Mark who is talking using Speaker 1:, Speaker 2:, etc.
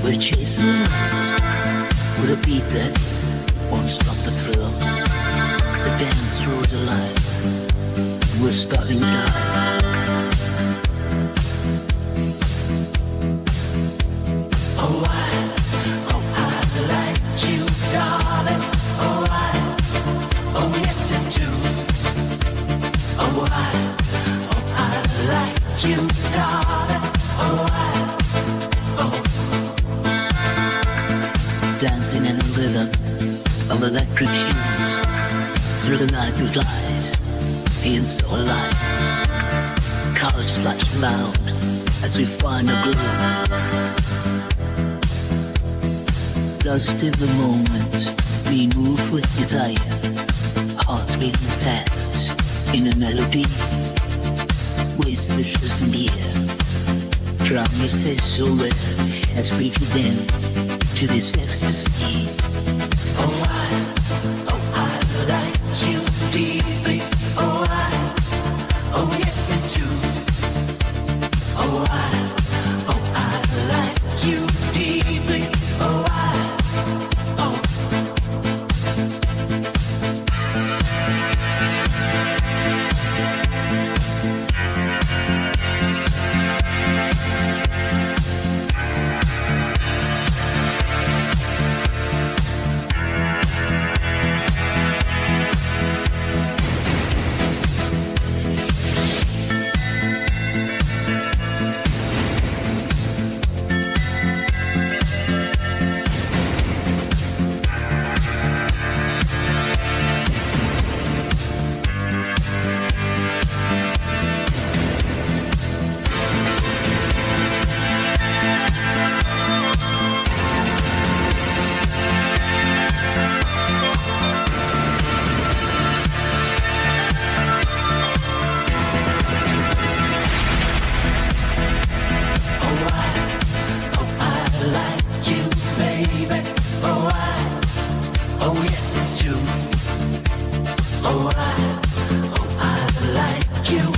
Speaker 1: We're chasing us with a beat that won't stop the thrill. The dance floor's alive. We're starting live. Oh, I like you, darling. Oh, yes, I do. Oh, I like you, darling. Dancing in the rhythm of electric hues. Through the night we glide, feeling so alive. Colors flash loud as we find a groove. Lost in the moment, we move with desire. Hearts beating fast in a melody. Waves vicious in the air. Drum says so rare as we begin to this ecstasy. Oh, I like you deeply. Oh, yes I do. Oh, I like you deeply. Oh, yes, it's true. Oh, I like you.